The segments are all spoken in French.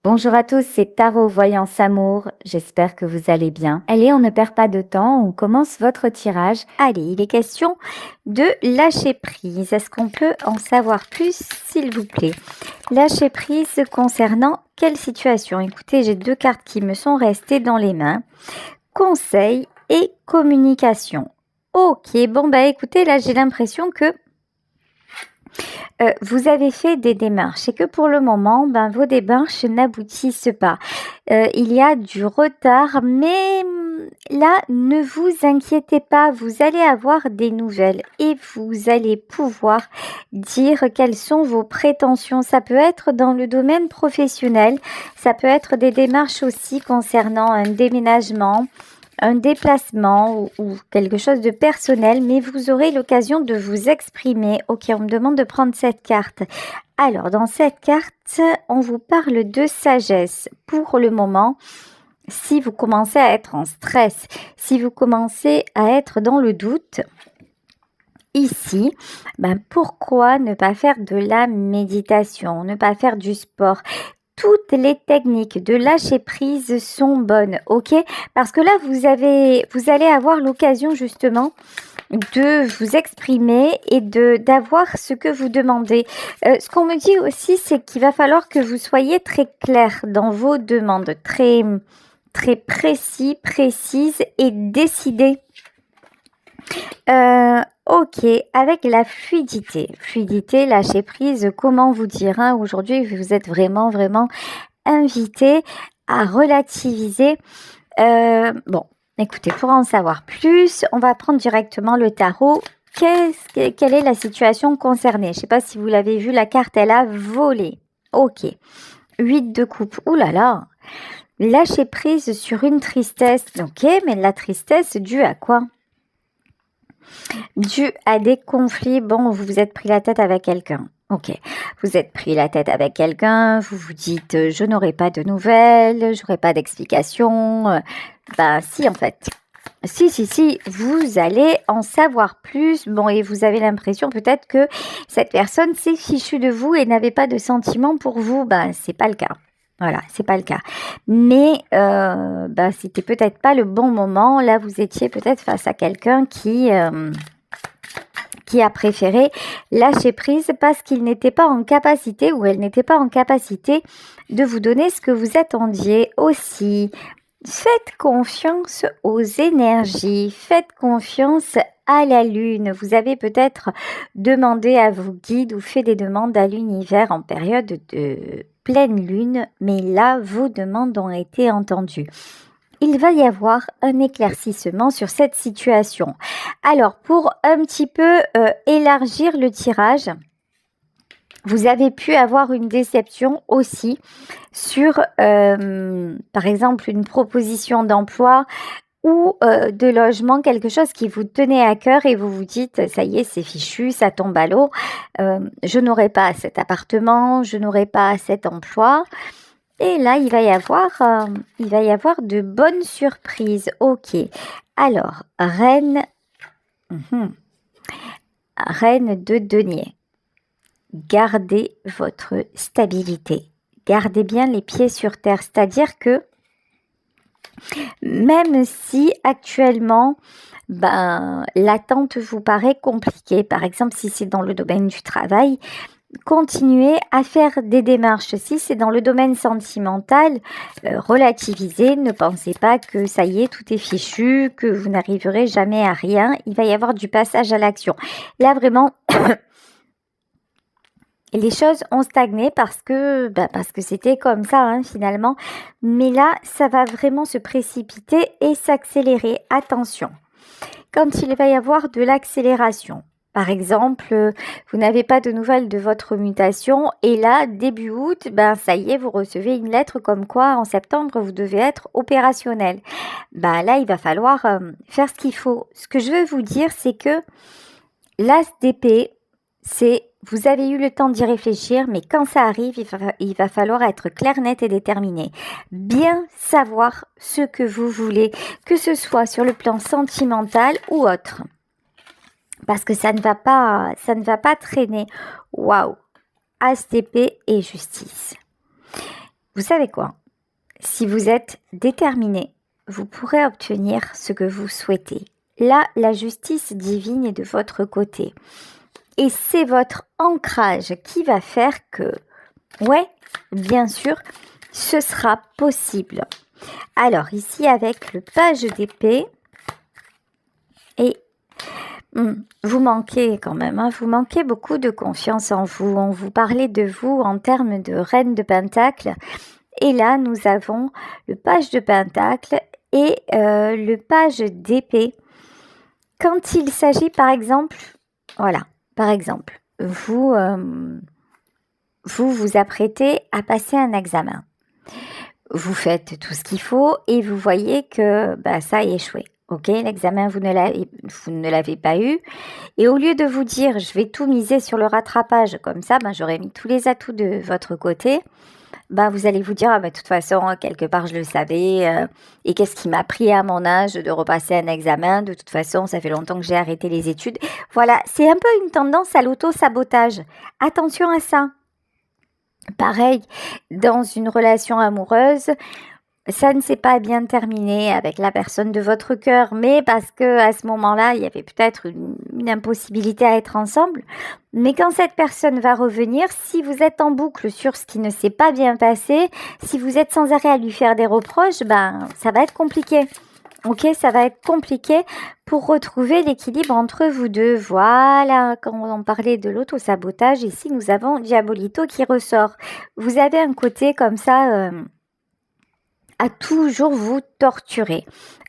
Bonjour à tous, c'est Tarot Voyance Amour, j'espère que vous allez bien. Allez, on ne perd pas de temps, on commence votre tirage. Allez, il est question de lâcher prise. Est-ce qu'on peut en savoir plus, s'il vous plaît? Lâcher prise concernant quelle situation? Écoutez, j'ai deux cartes qui me sont restées dans les mains. Conseil et communication. Ok, bon bah écoutez, là j'ai l'impression que vous avez fait des démarches et que pour le moment, vos démarches n'aboutissent pas. Il y a du retard, mais là, ne vous inquiétez pas, vous allez avoir des nouvelles et vous allez pouvoir dire quelles sont vos prétentions. Ça peut être dans le domaine professionnel, ça peut être des démarches aussi concernant un déménagement, un déplacement ou quelque chose de personnel, mais vous aurez l'occasion de vous exprimer. Ok, on me demande de prendre cette carte. Alors, dans cette carte, on vous parle de sagesse. Pour le moment, si vous commencez à être en stress, si vous commencez à être dans le doute, ici, pourquoi ne pas faire de la méditation, ne pas faire du sport? Toutes les techniques de lâcher prise sont bonnes, ok? Parce que là, vous allez avoir l'occasion justement de vous exprimer et d'avoir ce que vous demandez. Ce qu'on me dit aussi, c'est qu'il va falloir que vous soyez très clair dans vos demandes, très, très précis, précises et décidées. Ok, avec la fluidité. Fluidité, lâcher prise, comment vous dire, hein, aujourd'hui, vous êtes vraiment, vraiment invité à relativiser. Bon, écoutez, pour en savoir plus, on va prendre directement le tarot. Quelle est la situation concernée? Je ne sais pas si vous l'avez vu, la carte, elle a volé. Ok, 8 de coupe. Ouh là là, lâcher prise sur une tristesse. Ok, mais la tristesse due à quoi? Dû à des conflits. Bon, vous vous êtes pris la tête avec quelqu'un. Ok, vous êtes pris la tête avec quelqu'un, vous vous dites je n'aurai pas de nouvelles, j'aurai pas d'explication. Si en fait. Si, vous allez en savoir plus. Bon, et vous avez l'impression peut-être que cette personne s'est fichue de vous et n'avait pas de sentiments pour vous. C'est pas le cas. Voilà, c'est pas le cas. Mais c'était peut-être pas le bon moment. Là, vous étiez peut-être face à quelqu'un qui a préféré lâcher prise parce qu'il n'était pas en capacité ou elle n'était pas en capacité de vous donner ce que vous attendiez aussi. Faites confiance aux énergies, faites confiance à la lune. Vous avez peut-être demandé à vos guides ou fait des demandes à l'univers en période de pleine lune, mais là, vos demandes ont été entendues. Il va y avoir un éclaircissement sur cette situation. Alors, pour un petit peu élargir le tirage, vous avez pu avoir une déception aussi sur, par exemple, une proposition d'emploi ou de logement, quelque chose qui vous tenait à cœur et vous vous dites, ça y est, c'est fichu, ça tombe à l'eau, je n'aurai pas cet appartement, je n'aurai pas cet emploi. Et là, il va y avoir de bonnes surprises. Ok. Alors, reine de denier. Gardez votre stabilité. Gardez bien les pieds sur terre. C'est-à-dire que même si actuellement, l'attente vous paraît compliquée, par exemple si c'est dans le domaine du travail, continuez à faire des démarches. Si c'est dans le domaine sentimental, relativisez, ne pensez pas que ça y est, tout est fichu, que vous n'arriverez jamais à rien. Il va y avoir du passage à l'action. Là, vraiment, les choses ont stagné parce que c'était comme ça, hein, finalement. Mais là, ça va vraiment se précipiter et s'accélérer. Attention, quand il va y avoir de l'accélération, par exemple, vous n'avez pas de nouvelles de votre mutation et là, début août, ça y est, vous recevez une lettre comme quoi en septembre, vous devez être opérationnel. Là, il va falloir faire ce qu'il faut. Ce que je veux vous dire, c'est que l'as d'épée, vous avez eu le temps d'y réfléchir, mais quand ça arrive, il va falloir être clair, net et déterminé. Bien savoir ce que vous voulez, que ce soit sur le plan sentimental ou autre. Parce que ça ne va pas traîner. Waouh! As d'épée et justice. vous savez quoi? Si vous êtes déterminé, vous pourrez obtenir ce que vous souhaitez. Là, la justice divine est de votre côté. Et c'est votre ancrage qui va faire que, ouais, bien sûr, ce sera possible. Alors, ici, avec le page d'épée, et vous manquez quand même, hein, vous manquez beaucoup de confiance en vous. On vous parlait de vous en termes de reine de Pentacle. Et là, nous avons le page de Pentacle et le page d'épée. Quand il s'agit, par exemple, voilà, par exemple, vous vous apprêtez à passer un examen. Vous faites tout ce qu'il faut et vous voyez que ça a échoué. Ok, l'examen, vous ne l'avez pas eu. Et au lieu de vous dire, je vais tout miser sur le rattrapage, comme ça, j'aurais mis tous les atouts de votre côté, vous allez vous dire, de toute façon, quelque part, je le savais. Et qu'est-ce qui m'a pris à mon âge de repasser un examen? De toute façon, ça fait longtemps que j'ai arrêté les études. Voilà, c'est un peu une tendance à l'auto-sabotage. Attention à ça. Pareil, dans une relation amoureuse, ça ne s'est pas bien terminé avec la personne de votre cœur, mais parce que à ce moment-là, il y avait peut-être une impossibilité à être ensemble. Mais quand cette personne va revenir, si vous êtes en boucle sur ce qui ne s'est pas bien passé, si vous êtes sans arrêt à lui faire des reproches, ça va être compliqué. Ok, ça va être compliqué pour retrouver l'équilibre entre vous deux. Voilà, quand on parlait de l'auto-sabotage, ici nous avons Diabolito qui ressort. Vous avez un côté comme ça à toujours vous torturer,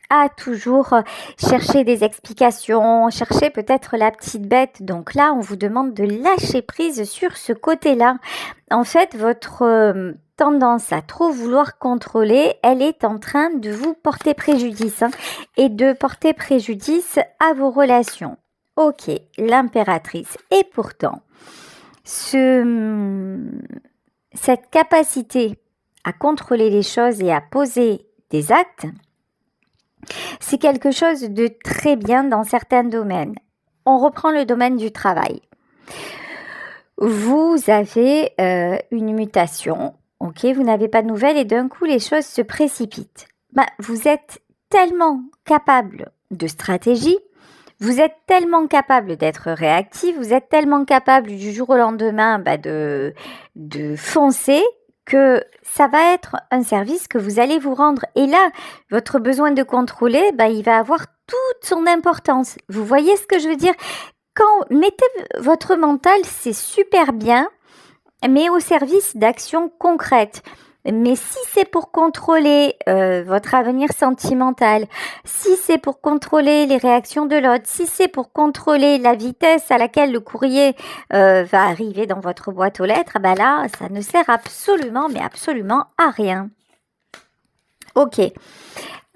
à toujours chercher des explications, chercher peut-être la petite bête. Donc là, on vous demande de lâcher prise sur ce côté-là. En fait, votre tendance à trop vouloir contrôler, elle est en train de vous porter préjudice et de porter préjudice à vos relations. Ok, l'impératrice. Et pourtant, cette capacité à contrôler les choses et à poser des actes, c'est quelque chose de très bien dans certains domaines. On reprend le domaine du travail. Vous avez une mutation, ok, vous n'avez pas de nouvelles et d'un coup les choses se précipitent. Vous êtes tellement capable de stratégie, vous êtes tellement capable d'être réactif, vous êtes tellement capable du jour au lendemain de foncer que ça va être un service que vous allez vous rendre. Et là, votre besoin de contrôler, il va avoir toute son importance. Vous voyez ce que je veux dire? Quand mettez votre mental, c'est super bien, mais au service d'actions concrètes. Mais si c'est pour contrôler votre avenir sentimental, si c'est pour contrôler les réactions de l'autre, si c'est pour contrôler la vitesse à laquelle le courrier va arriver dans votre boîte aux lettres, là, ça ne sert absolument, mais absolument à rien. Ok.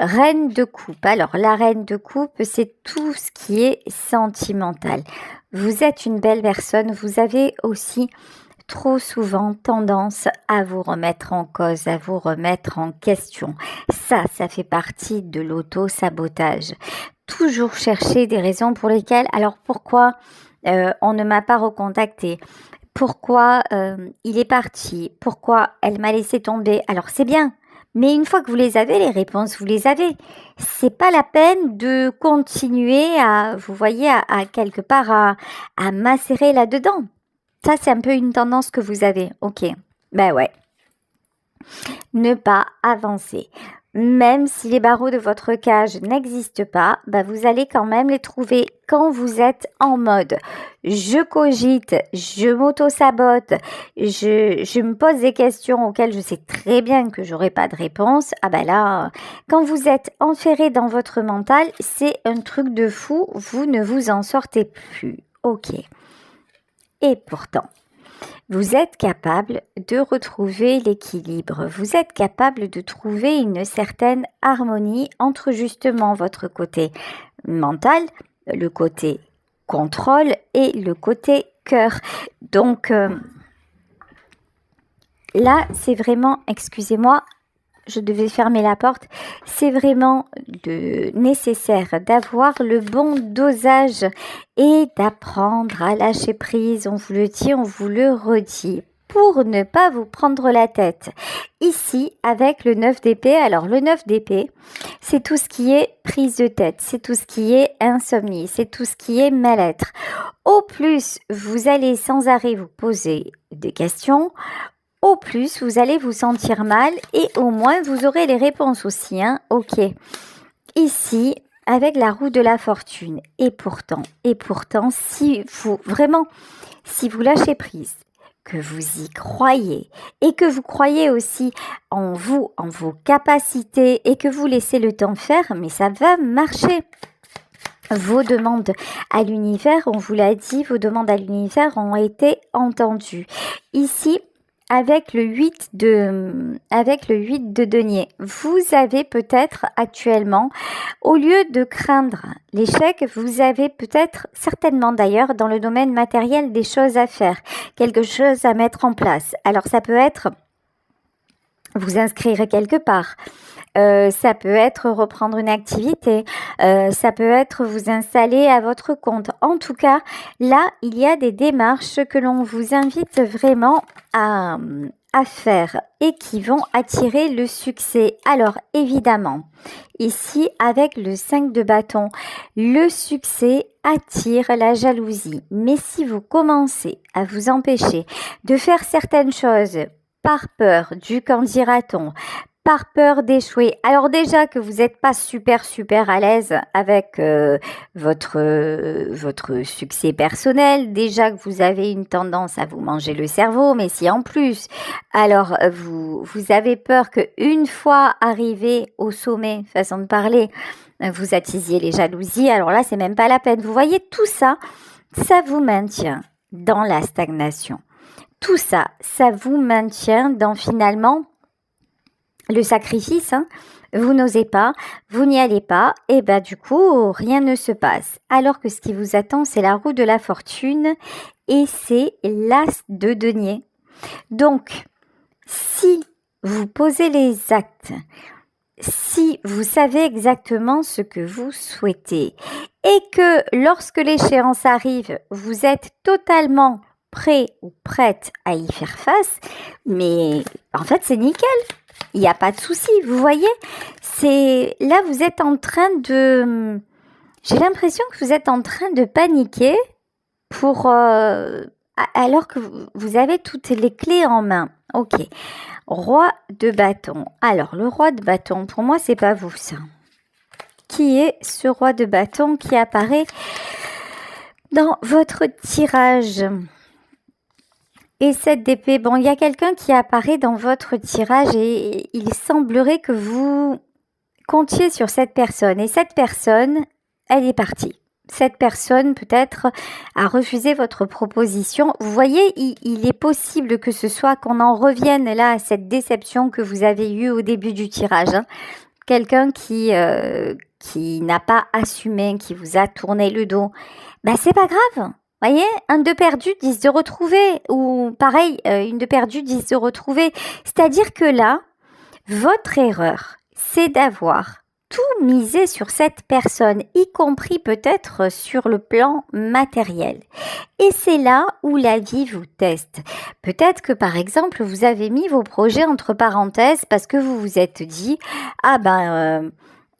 Reine de coupe. Alors, la reine de coupe, c'est tout ce qui est sentimental. Vous êtes une belle personne. Vous avez aussi trop souvent tendance à vous remettre en cause, à vous remettre en question. Ça fait partie de l'auto-sabotage. Toujours chercher des raisons pour lesquelles, alors pourquoi on ne m'a pas recontacté? Pourquoi il est parti? Pourquoi elle m'a laissé tomber? Alors c'est bien, mais une fois que vous les avez, les réponses, vous les avez. C'est pas la peine de continuer à, vous voyez, à quelque part à macérer là-dedans. Ça, c'est un peu une tendance que vous avez. Ok, ouais. Ne pas avancer. Même si les barreaux de votre cage n'existent pas, vous allez quand même les trouver quand vous êtes en mode je cogite, je m'auto-sabote, je me pose des questions auxquelles je sais très bien que j'aurai pas de réponse. Là, quand vous êtes enferré dans votre mental, c'est un truc de fou, vous ne vous en sortez plus. Ok. Et pourtant, vous êtes capable de retrouver l'équilibre. Vous êtes capable de trouver une certaine harmonie entre justement votre côté mental, le côté contrôle et le côté cœur. Donc là, c'est vraiment, excusez-moi, je devais fermer la porte, c'est vraiment nécessaire d'avoir le bon dosage et d'apprendre à lâcher prise. On vous le dit, on vous le redit. pour ne pas vous prendre la tête. Ici, avec le 9 d'épée, alors le 9 d'épée, c'est tout ce qui est prise de tête, c'est tout ce qui est insomnie, c'est tout ce qui est mal-être. Au plus, vous allez sans arrêt vous poser des questions, au plus, vous allez vous sentir mal et au moins, vous aurez les réponses aussi. Ok. Ici, avec la roue de la fortune. Et pourtant, si vous lâchez prise, que vous y croyez et que vous croyez aussi en vous, en vos capacités et que vous laissez le temps faire, mais ça va marcher. Vos demandes à l'univers, on vous l'a dit, vos demandes à l'univers ont été entendues. Ici, avec le 8 de denier, vous avez peut-être actuellement, au lieu de craindre l'échec, vous avez peut-être, certainement d'ailleurs, dans le domaine matériel, des choses à faire, quelque chose à mettre en place. Alors ça peut être vous inscrire quelque part. Ça peut être reprendre une activité, ça peut être vous installer à votre compte. En tout cas, là, il y a des démarches que l'on vous invite vraiment à faire et qui vont attirer le succès. Alors, évidemment, ici, avec le 5 de bâton, le succès attire la jalousie. Mais si vous commencez à vous empêcher de faire certaines choses par peur du qu'en dira-t-on, par peur d'échouer. Alors déjà que vous n'êtes pas super à l'aise avec votre succès personnel, déjà que vous avez une tendance à vous manger le cerveau, mais si en plus, alors vous avez peur qu'une fois arrivé au sommet, façon de parler, vous attisiez les jalousies, alors là c'est même pas la peine. Vous voyez, tout ça, ça vous maintient dans la stagnation. Tout ça, ça vous maintient dans finalement le sacrifice, vous n'osez pas, vous n'y allez pas, et du coup, rien ne se passe. Alors que ce qui vous attend, c'est la roue de la fortune et c'est l'as de denier. Donc, si vous posez les actes, si vous savez exactement ce que vous souhaitez et que lorsque l'échéance arrive, vous êtes totalement prêt ou prête à y faire face, mais en fait, c'est nickel. Il n'y a pas de souci, vous voyez, là vous êtes en train de, j'ai l'impression que vous êtes en train de paniquer alors que vous avez toutes les clés en main. Ok, roi de bâton. Alors le roi de bâton, pour moi c'est pas vous ça. Qui est ce roi de bâton qui apparaît dans votre tirage ? Et 7 d'épée, bon, il y a quelqu'un qui apparaît dans votre tirage et il semblerait que vous comptiez sur cette personne. Et cette personne, elle est partie. Cette personne, peut-être, a refusé votre proposition. Vous voyez, il est possible que ce soit qu'on en revienne là à cette déception que vous avez eue au début du tirage. Quelqu'un qui n'a pas assumé, qui vous a tourné le dos. C'est pas grave. Voyez, un de perdu, 10 de retrouvé, ou pareil, une de perdu, 10 de retrouvé. C'est-à-dire que là, votre erreur, c'est d'avoir tout misé sur cette personne, y compris peut-être sur le plan matériel. Et c'est là où la vie vous teste. Peut-être que par exemple, vous avez mis vos projets entre parenthèses parce que vous vous êtes dit,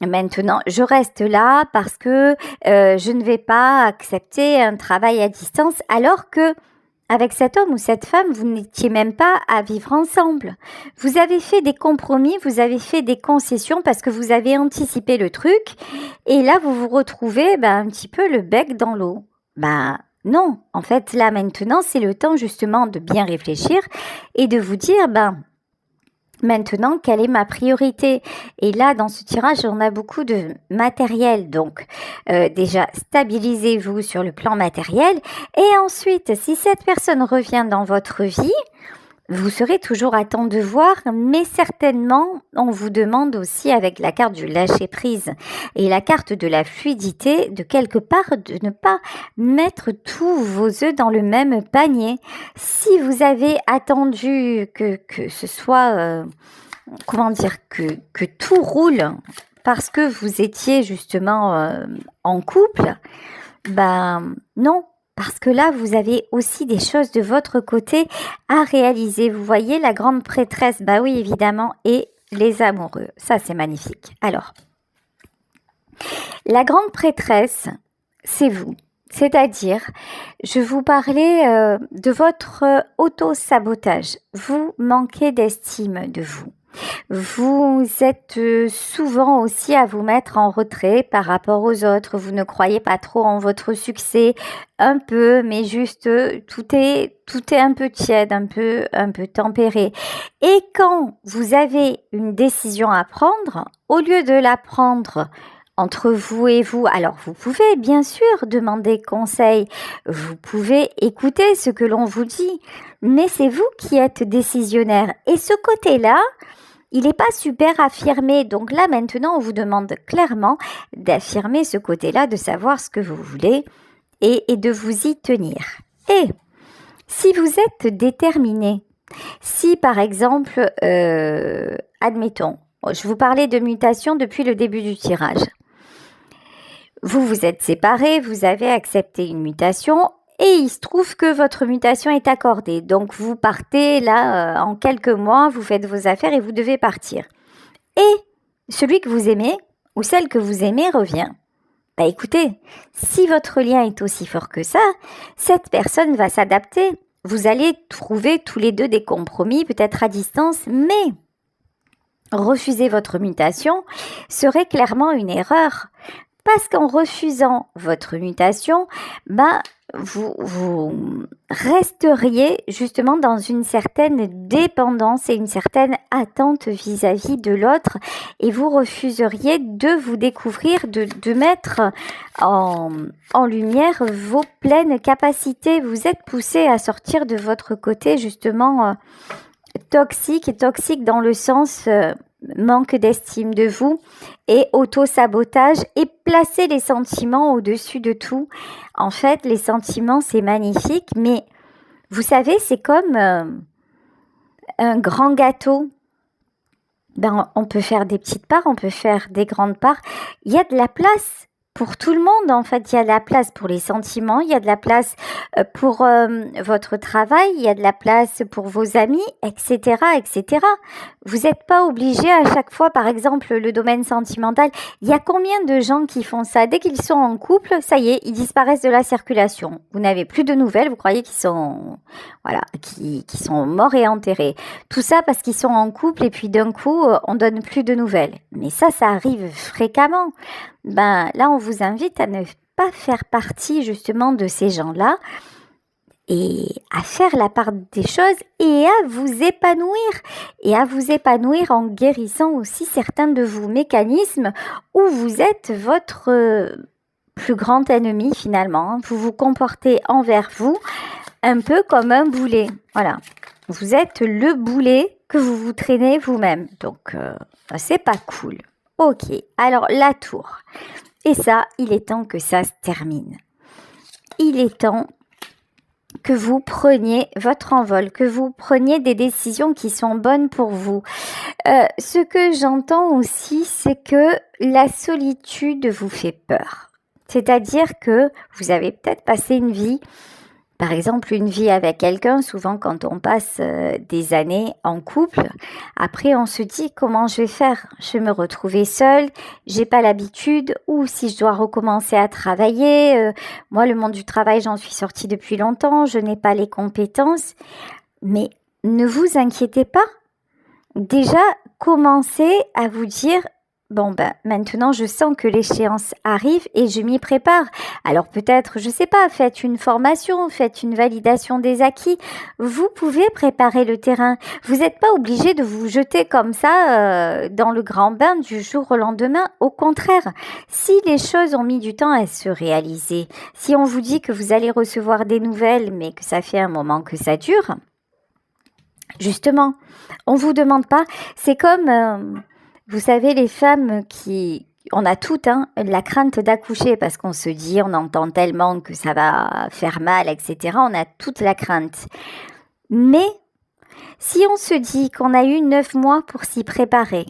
maintenant, je reste là parce que je ne vais pas accepter un travail à distance alors que avec cet homme ou cette femme, vous n'étiez même pas à vivre ensemble. Vous avez fait des compromis, vous avez fait des concessions parce que vous avez anticipé le truc et là, vous vous retrouvez un petit peu le bec dans l'eau. Non, en fait, là maintenant, c'est le temps justement de bien réfléchir et de vous dire, maintenant, quelle est ma priorité? Et là, dans ce tirage, on a beaucoup de matériel. Donc, déjà, stabilisez-vous sur le plan matériel. Et ensuite, si cette personne revient dans votre vie, vous serez toujours à temps de voir, mais certainement, on vous demande aussi avec la carte du lâcher-prise et la carte de la fluidité, de quelque part, de ne pas mettre tous vos œufs dans le même panier. Si vous avez attendu que ce soit, que tout roule parce que vous étiez justement en couple, non. parce que là, vous avez aussi des choses de votre côté à réaliser. Vous voyez, la grande prêtresse, bah oui, évidemment, et les amoureux. Ça, c'est magnifique. Alors, la grande prêtresse, c'est vous. C'est-à-dire, je vous parlais de votre auto-sabotage. Vous manquez d'estime de vous. Vous êtes souvent aussi à vous mettre en retrait par rapport aux autres. Vous ne croyez pas trop en votre succès, un peu, mais juste tout est un peu tiède, un peu tempéré. Et quand vous avez une décision à prendre, au lieu de la prendre entre vous et vous, alors vous pouvez bien sûr demander conseil, vous pouvez écouter ce que l'on vous dit, mais c'est vous qui êtes décisionnaire. Et ce côté-là, il n'est pas super affirmé. Donc là, maintenant, on vous demande clairement d'affirmer ce côté-là, de savoir ce que vous voulez et de vous y tenir. Et si vous êtes déterminé, si par exemple, admettons, je vous parlais de mutation depuis le début du tirage. Vous vous êtes séparés, vous avez accepté une mutation et il se trouve que votre mutation est accordée. Donc vous partez là en quelques mois, vous faites vos affaires et vous devez partir. Et celui que vous aimez ou celle que vous aimez revient. Bah écoutez, si votre lien est aussi fort que ça, cette personne va s'adapter. Vous allez trouver tous les deux des compromis, peut-être à distance, mais refuser votre mutation serait clairement une erreur. Parce qu'en refusant votre mutation, vous resteriez justement dans une certaine dépendance et une certaine attente vis-à-vis de l'autre et vous refuseriez de vous découvrir, de mettre en lumière vos pleines capacités. Vous êtes poussé à sortir de votre côté justement toxique dans le sens manque d'estime de vous et auto-sabotage et placer les sentiments au-dessus de tout. En fait, les sentiments, c'est magnifique, mais vous savez, c'est comme un grand gâteau. On peut faire des petites parts, on peut faire des grandes parts. Il y a de la place pour tout le monde, en fait. Il y a de la place pour les sentiments, il y a de la place pour votre travail, il y a de la place pour vos amis, etc., etc. Vous n'êtes pas obligé à chaque fois, par exemple, le domaine sentimental. Il y a combien de gens qui font ça? Dès qu'ils sont en couple, ça y est, ils disparaissent de la circulation. Vous n'avez plus de nouvelles, vous croyez qu'ils sont, voilà, qui sont morts et enterrés. Tout ça parce qu'ils sont en couple et puis d'un coup, on donne plus de nouvelles. Mais ça arrive fréquemment. Là, on vous invite à ne pas faire partie justement de ces gens-là et à faire la part des choses et à vous épanouir en guérissant aussi certains de vos mécanismes où vous êtes votre plus grand ennemi finalement. Vous vous comportez envers vous un peu comme un boulet. Voilà, vous êtes le boulet que vous vous traînez vous-même. Donc, c'est pas cool. Ok, alors la tour. Et ça, il est temps que ça se termine. Il est temps que vous preniez votre envol, que vous preniez des décisions qui sont bonnes pour vous. Ce que j'entends aussi, c'est que la solitude vous fait peur. C'est-à-dire que vous avez peut-être passé une vie, par exemple une vie avec quelqu'un, souvent quand on passe des années en couple, après on se dit comment je vais faire, je vais me retrouver seule, j'ai pas l'habitude, ou si je dois recommencer à travailler, moi le monde du travail j'en suis sortie depuis longtemps, je n'ai pas les compétences, mais ne vous inquiétez pas, déjà commencez à vous dire maintenant je sens que l'échéance arrive et je m'y prépare. Alors peut-être, je sais pas, faites une formation, faites une validation des acquis. Vous pouvez préparer le terrain. Vous n'êtes pas obligé de vous jeter comme ça dans le grand bain du jour au lendemain. Au contraire, si les choses ont mis du temps à se réaliser, si on vous dit que vous allez recevoir des nouvelles mais que ça fait un moment que ça dure, justement, on vous demande pas, c'est comme... vous savez, les femmes on a toutes la crainte d'accoucher parce qu'on se dit, on entend tellement que ça va faire mal, etc. On a toute la crainte. Mais si on se dit qu'on a eu 9 mois pour s'y préparer,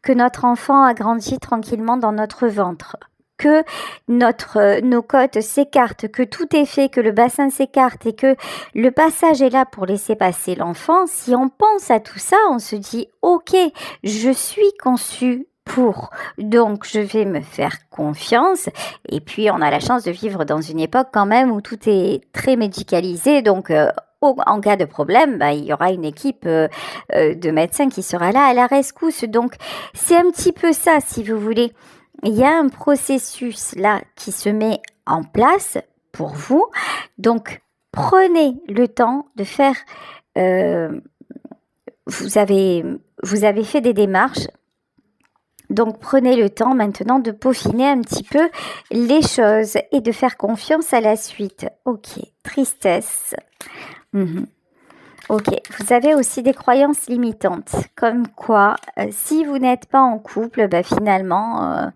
que notre enfant a grandi tranquillement dans notre ventre, que nos côtes s'écartent, que tout est fait, que le bassin s'écarte et que le passage est là pour laisser passer l'enfant, si on pense à tout ça, on se dit « Ok, je suis conçue pour, donc je vais me faire confiance ». Et puis on a la chance de vivre dans une époque quand même où tout est très médicalisé, donc en cas de problème, il y aura une équipe de médecins qui sera là à la rescousse. Donc c'est un petit peu ça, si vous voulez. Il y a un processus là qui se met en place pour vous. Donc prenez le temps de faire. Vous avez fait des démarches. Donc prenez le temps maintenant de peaufiner un petit peu les choses et de faire confiance à la suite. Ok, tristesse. Ok, vous avez aussi des croyances limitantes, comme quoi, si vous n'êtes pas en couple, finalement,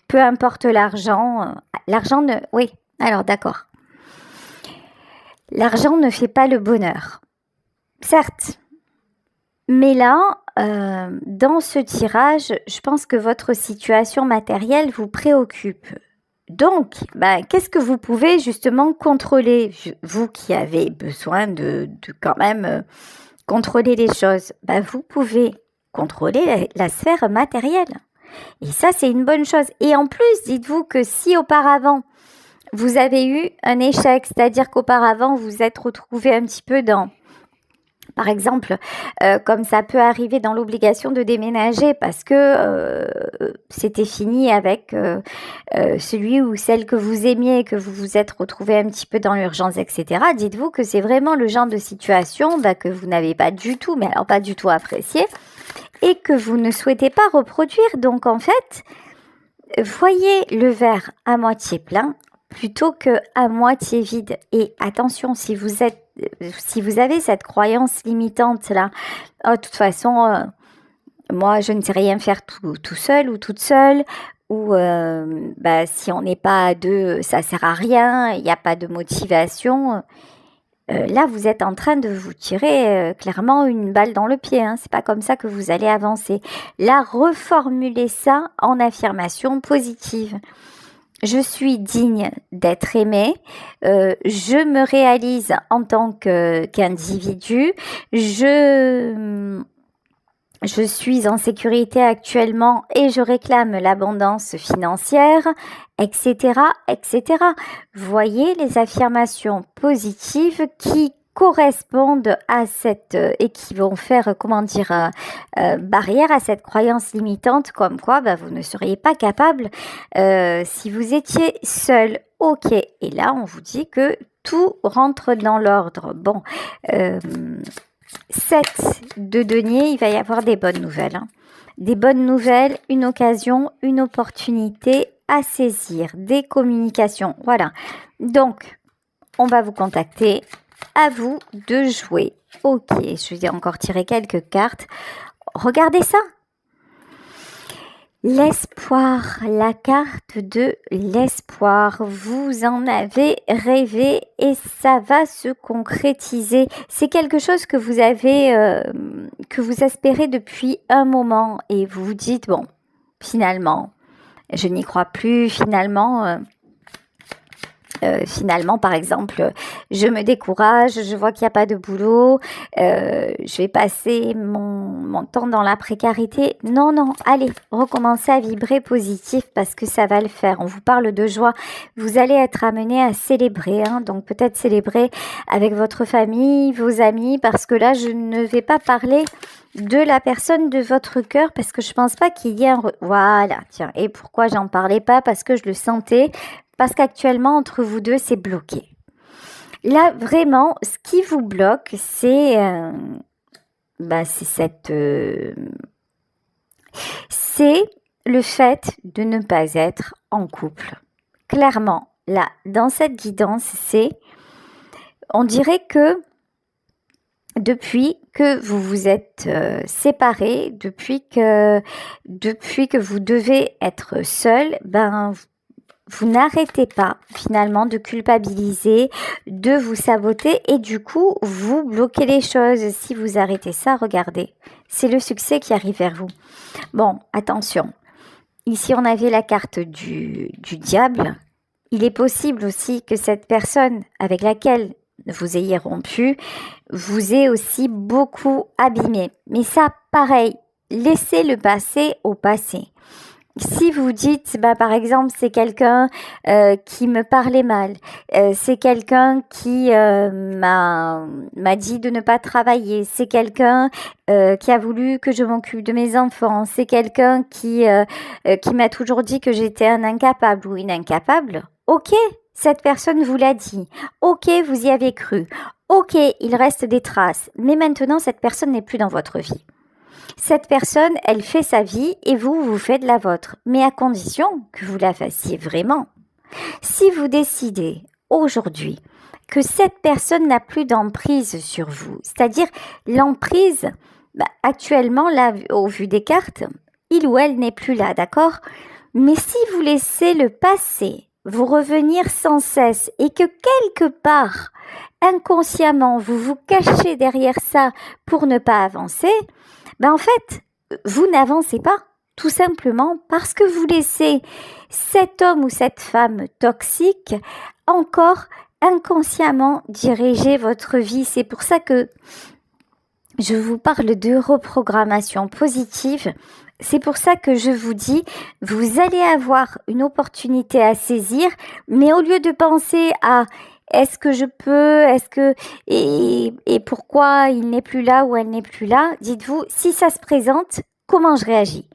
peu importe l'argent, l'argent ne... Oui, alors d'accord. L'argent ne fait pas le bonheur. Certes, mais là, dans ce tirage, je pense que votre situation matérielle vous préoccupe. Donc, qu'est-ce que vous pouvez justement contrôler, vous qui avez besoin de quand même contrôler les choses? Vous pouvez contrôler la sphère matérielle. Et ça, c'est une bonne chose. Et en plus, dites-vous que si auparavant, vous avez eu un échec, c'est-à-dire qu'auparavant, vous vous êtes retrouvé un petit peu dans... Par exemple, comme ça peut arriver dans l'obligation de déménager parce que c'était fini avec celui ou celle que vous aimiez et que vous vous êtes retrouvé un petit peu dans l'urgence, etc. Dites-vous que c'est vraiment le genre de situation que vous n'avez pas du tout, mais alors pas du tout apprécié et que vous ne souhaitez pas reproduire. Donc en fait, voyez le verre à moitié plein plutôt que à moitié vide. Et attention, si vous avez cette croyance limitante là, de toute façon, moi je ne sais rien faire tout seul ou toute seule, ou si on n'est pas à deux, ça sert à rien, il n'y a pas de motivation. Là, vous êtes en train de vous tirer clairement une balle dans le pied. C'est pas comme ça que vous allez avancer. Là, reformulez ça en affirmation positive. Je suis digne d'être aimée, je me réalise en tant qu'individu, je suis en sécurité actuellement et je réclame l'abondance financière, etc., etc. Voyez les affirmations positives qui correspondent à cette et qui vont faire barrière à cette croyance limitante, comme quoi vous ne seriez pas capable si vous étiez seul. Ok, et là on vous dit que tout rentre dans l'ordre. Bon, 7 de denier, il va y avoir des bonnes nouvelles. Des bonnes nouvelles, une occasion, une opportunité à saisir, des communications. Voilà, donc on va vous contacter. À vous de jouer. Ok, je vais encore tirer quelques cartes. Regardez ça. L'espoir, la carte de l'espoir. Vous en avez rêvé et ça va se concrétiser. C'est quelque chose que vous avez, que vous espérez depuis un moment et vous vous dites, bon, finalement, je n'y crois plus, finalement, par exemple, je me décourage, je vois qu'il n'y a pas de boulot, je vais passer mon temps dans la précarité. Non, allez, recommencez à vibrer positif parce que ça va le faire. On vous parle de joie. Vous allez être amené à célébrer, donc peut-être célébrer avec votre famille, vos amis, parce que là, je ne vais pas parler de la personne de votre cœur parce que je pense pas qu'il y ait Voilà, tiens, et pourquoi j'en parlais pas? Parce que je le sentais. Parce qu'actuellement, entre vous deux, c'est bloqué. Là, vraiment, ce qui vous bloque, c'est c'est le fait de ne pas être en couple. Clairement, là, dans cette guidance, on dirait que depuis que vous vous êtes séparés, depuis que vous devez être seul, vous n'arrêtez pas finalement de culpabiliser, de vous saboter et du coup, vous bloquez les choses. Si vous arrêtez ça, regardez, c'est le succès qui arrive vers vous. Bon, attention, ici on avait la carte du diable. Il est possible aussi que cette personne avec laquelle vous ayez rompu vous ait aussi beaucoup abîmé. Mais ça, pareil, laissez le passé au passé. Si vous dites, par exemple, c'est quelqu'un qui me parlait mal, c'est quelqu'un qui m'a dit de ne pas travailler, c'est quelqu'un qui a voulu que je m'occupe de mes enfants, c'est quelqu'un qui m'a toujours dit que j'étais un incapable ou une incapable. Ok, cette personne vous l'a dit. Ok, vous y avez cru. Ok, il reste des traces. Mais maintenant, cette personne n'est plus dans votre vie. Cette personne, elle fait sa vie et vous faites la vôtre, mais à condition que vous la fassiez vraiment. Si vous décidez aujourd'hui que cette personne n'a plus d'emprise sur vous, c'est-à-dire l'emprise, actuellement, là, au vu des cartes, il ou elle n'est plus là, d'accord? Mais si vous laissez le passé vous revenir sans cesse et que quelque part, inconsciemment, vous vous cachez derrière ça pour ne pas avancer, en fait, vous n'avancez pas, tout simplement parce que vous laissez cet homme ou cette femme toxique encore inconsciemment diriger votre vie. C'est pour ça que je vous parle de reprogrammation positive. C'est pour ça que je vous dis, vous allez avoir une opportunité à saisir, mais au lieu de penser à est-ce que je peux, et pourquoi il n'est plus là ou elle n'est plus là, dites-vous, si ça se présente, comment je réagis?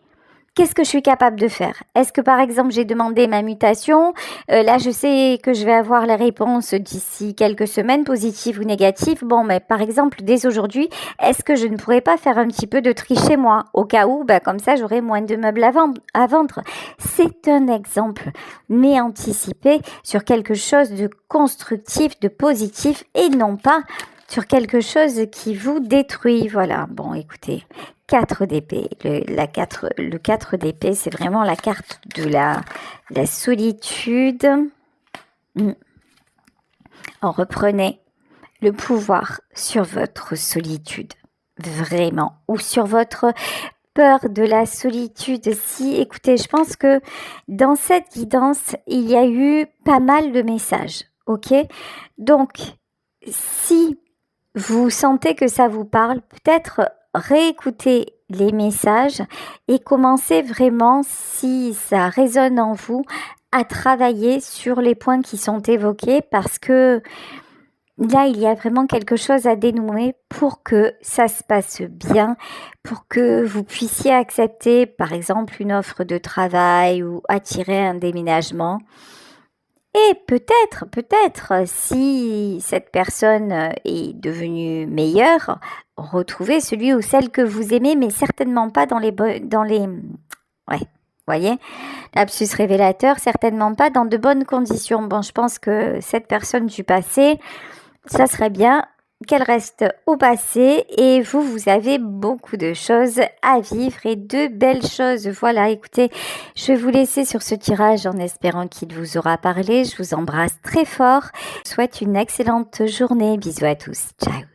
Qu'est-ce que je suis capable de faire? Est-ce que par exemple j'ai demandé ma mutation? Là je sais que je vais avoir les réponses d'ici quelques semaines, positives ou négatives. Bon, mais par exemple dès aujourd'hui, est-ce que je ne pourrais pas faire un petit peu de tri chez moi? Au cas où, comme ça j'aurai moins de meubles à vendre. C'est un exemple, mais anticipé sur quelque chose de constructif, de positif et non pas sur quelque chose qui vous détruit. Voilà, bon écoutez, 4 d'épée. Le 4 d'épée, c'est vraiment la carte de la solitude. Reprenez le pouvoir sur votre solitude, vraiment, ou sur votre peur de la solitude. Si, écoutez, je pense que dans cette guidance, il y a eu pas mal de messages, ok? Donc, si vous sentez que ça vous parle, peut-être réécoutez les messages et commencez vraiment, si ça résonne en vous, à travailler sur les points qui sont évoqués parce que là, il y a vraiment quelque chose à dénouer pour que ça se passe bien, pour que vous puissiez accepter, par exemple, une offre de travail ou attirer un déménagement. Et peut-être, si cette personne est devenue meilleure, retrouvez celui ou celle que vous aimez, mais certainement pas voyez, lapsus révélateur, certainement pas dans de bonnes conditions. Bon, je pense que cette personne du passé, ça serait bien qu'elle reste au passé et vous avez beaucoup de choses à vivre et de belles choses. Voilà, écoutez, je vais vous laisser sur ce tirage en espérant qu'il vous aura parlé. Je vous embrasse très fort. Je vous souhaite une excellente journée. Bisous à tous. Ciao.